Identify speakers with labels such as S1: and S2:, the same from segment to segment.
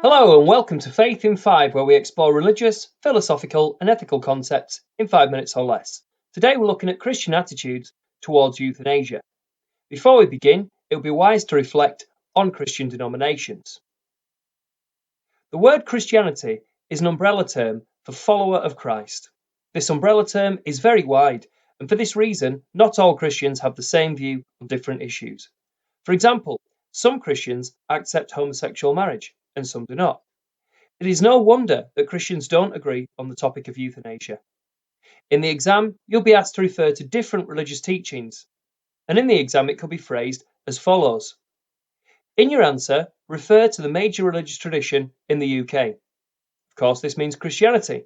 S1: Hello and welcome to Faith in 5, where we explore religious, philosophical, and ethical concepts in 5 minutes or less. Today we're looking at Christian attitudes towards euthanasia. Before we begin, it would be wise to reflect on Christian denominations. The word Christianity is an umbrella term for follower of Christ. This umbrella term is very wide, and for this reason, not all Christians have the same view on different issues. For example, some Christians accept homosexual marriage, and some do not. It is no wonder that Christians don't agree on the topic of euthanasia. In the exam, you'll be asked to refer to different religious teachings, and in the exam, it could be phrased as follows. In your answer, refer to the major religious tradition in the UK. Of course, this means Christianity.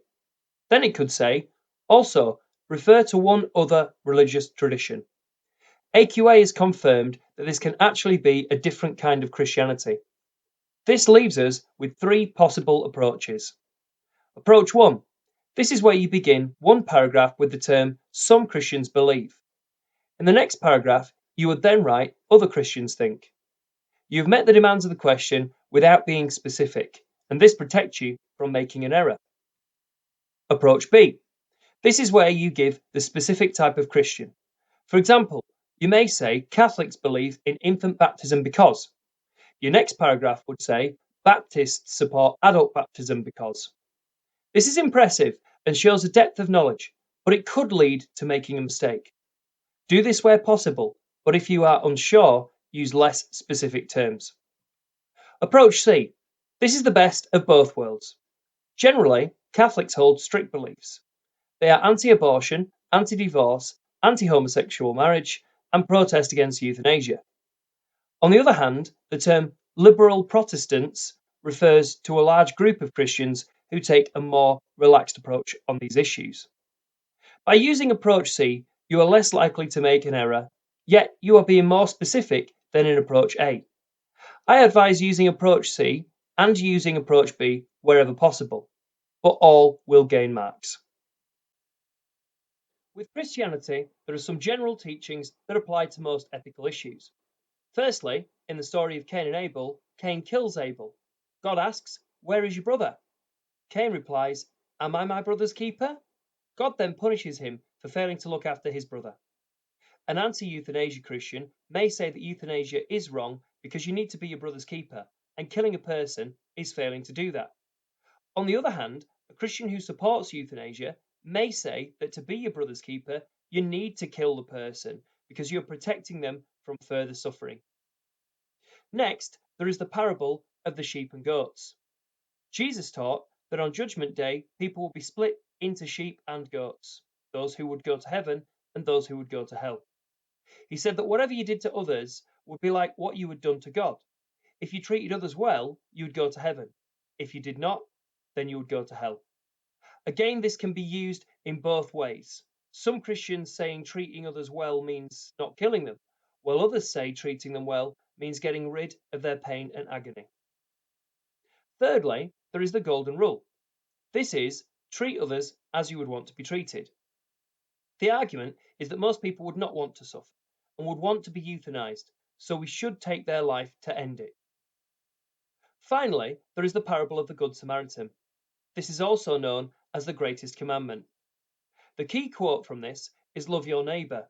S1: Then it could say, also, refer to one other religious tradition. AQA has confirmed that this can actually be a different kind of Christianity. This leaves us with three possible approaches. Approach 1. This is where you begin one paragraph with the term some Christians believe. In the next paragraph, you would then write other Christians think. You've met the demands of the question without being specific, and this protects you from making an error. Approach B. This is where you give the specific type of Christian. For example, you may say Catholics believe in infant baptism because. Your next paragraph would say Baptists support adult baptism because. This is impressive and shows a depth of knowledge, but it could lead to making a mistake. Do this where possible, but if you are unsure, use less specific terms. Approach C. This is the best of both worlds. Generally, Catholics hold strict beliefs. They are anti-abortion, anti-divorce, anti-homosexual marriage, and protest against euthanasia. On the other hand, the term liberal Protestants refers to a large group of Christians who take a more relaxed approach on these issues. By using approach C, you are less likely to make an error, yet you are being more specific than in approach A. I advise using approach C and using approach B wherever possible, but all will gain marks. With Christianity, there are some general teachings that apply to most ethical issues. Firstly, in the story of Cain and Abel, Cain kills Abel. God asks, "Where is your brother?" Cain replies, "Am I my brother's keeper?" God then punishes him for failing to look after his brother. An anti-euthanasia Christian may say that euthanasia is wrong because you need to be your brother's keeper, and killing a person is failing to do that. On the other hand, a Christian who supports euthanasia may say that to be your brother's keeper, you need to kill the person because you're protecting them from further suffering. Next, there is the parable of the sheep and goats. Jesus taught that on Judgment Day, people will be split into sheep and goats, those who would go to heaven and those who would go to hell. He said that whatever you did to others would be like what you had done to God. If you treated others well, you would go to heaven. If you did not, then you would go to hell. Again, this can be used in both ways. Some Christians saying treating others well means not killing them, while others say treating them well means getting rid of their pain and agony. Thirdly, there is the golden rule. This is, treat others as you would want to be treated. The argument is that most people would not want to suffer and would want to be euthanized, so we should take their life to end it. Finally, there is the parable of the Good Samaritan. This is also known as the greatest commandment. The key quote from this is love your neighbour.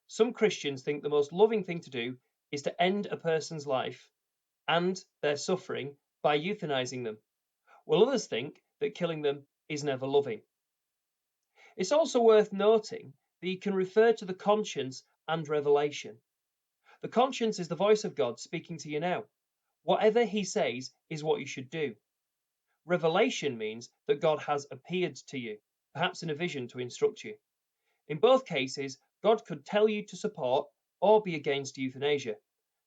S1: Some Christians think the most loving thing to do is to end a person's life and their suffering by euthanizing them, while others think that killing them is never loving. It's also worth noting that you can refer to the conscience and revelation. The conscience is the voice of God speaking to you now. Whatever he says is what you should do. Revelation means that God has appeared to you, perhaps in a vision to instruct you. In both cases, God could tell you to support or be against euthanasia,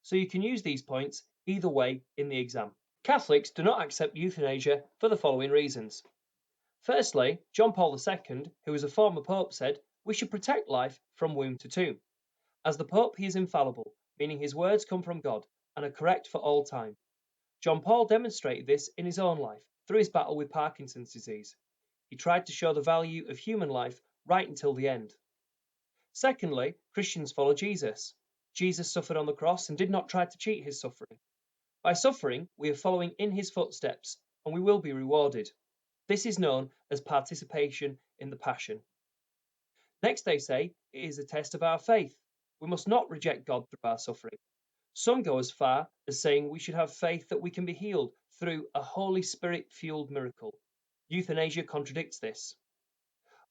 S1: so you can use these points either way in the exam. Catholics do not accept euthanasia for the following reasons. Firstly, John Paul II, who was a former pope, said, "We should protect life from womb to tomb." As the pope, he is infallible, meaning his words come from God and are correct for all time. John Paul demonstrated this in his own life through his battle with Parkinson's disease. He tried to show the value of human life right until the end. Secondly, Christians follow Jesus. Jesus suffered on the cross and did not try to cheat his suffering. By suffering, we are following in his footsteps, and we will be rewarded. This is known as participation in the passion. Next, they say, it is a test of our faith. We must not reject God through our suffering. Some go as far as saying we should have faith that we can be healed through a Holy Spirit fueled miracle. Euthanasia contradicts this.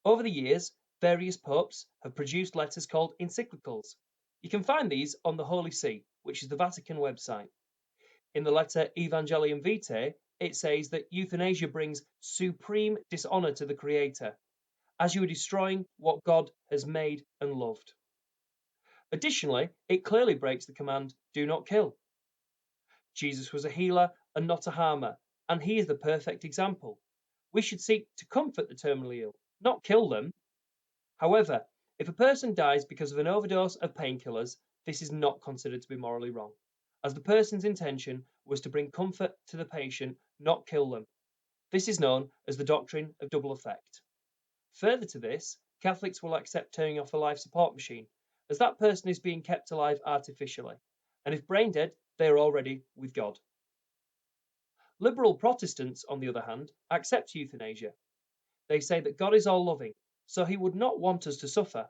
S1: Over the years, various popes have produced letters called encyclicals. You can find these on the Holy See, which is the Vatican website. In the letter Evangelium Vitae, it says that euthanasia brings supreme dishonor to the Creator, as you are destroying what God has made and loved. Additionally, it clearly breaks the command, do not kill. Jesus was a healer and not a harmer, and he is the perfect example. We should seek to comfort the terminally ill, not kill them. However, if a person dies because of an overdose of painkillers, this is not considered to be morally wrong, as the person's intention was to bring comfort to the patient, not kill them. This is known as the doctrine of double effect. Further to this, Catholics will accept turning off a life support machine, as that person is being kept alive artificially, and if brain dead, they are already with God. Liberal Protestants, on the other hand, accept euthanasia. They say that God is all loving, so he would not want us to suffer.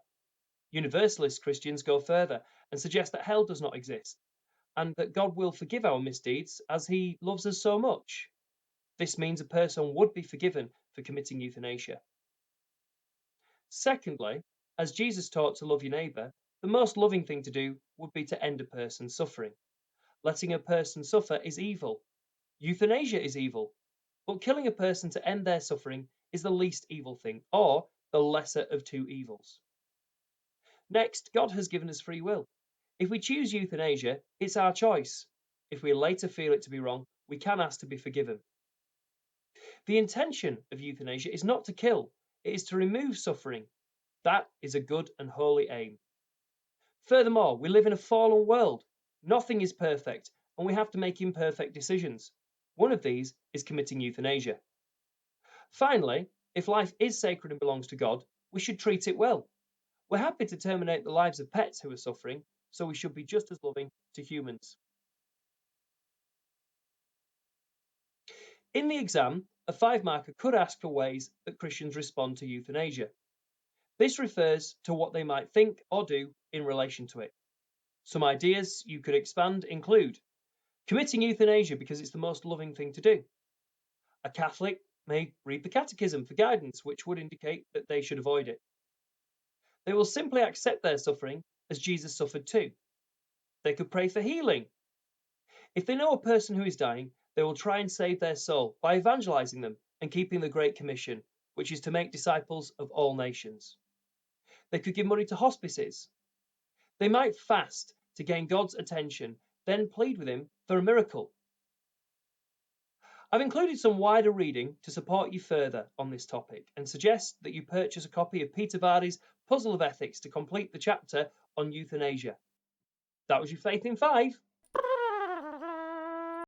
S1: Universalist Christians go further and suggest that hell does not exist, and that God will forgive our misdeeds as he loves us so much. This means a person would be forgiven for committing euthanasia. Secondly, as Jesus taught to love your neighbour, the most loving thing to do would be to end a person's suffering. Letting a person suffer is evil. Euthanasia is evil. But killing a person to end their suffering is the least evil thing, or the lesser of two evils. Next, God has given us free will. If we choose euthanasia, it's our choice. If we later feel it to be wrong, we can ask to be forgiven. The intention of euthanasia is not to kill, it is to remove suffering. That is a good and holy aim. Furthermore, we live in a fallen world. Nothing is perfect, and we have to make imperfect decisions. One of these is committing euthanasia. Finally, if life is sacred and belongs to God, we should treat it well. We're happy to terminate the lives of pets who are suffering, so we should be just as loving to humans. In the exam, a 5-marker could ask for ways that Christians respond to euthanasia. This refers to what they might think or do in relation to it. Some ideas you could expand include committing euthanasia because it's the most loving thing to do. A Catholic may read the Catechism for guidance, which would indicate that they should avoid it. They will simply accept their suffering as Jesus suffered too. They could pray for healing. If they know a person who is dying, they will try and save their soul by evangelizing them and keeping the Great Commission, which is to make disciples of all nations. They could give money to hospices. They might fast to gain God's attention, then plead with him for a miracle. I've included some wider reading to support you further on this topic and suggest that you purchase a copy of Peter Vardy's Puzzle of Ethics to complete the chapter on euthanasia. That was your Faith in 5.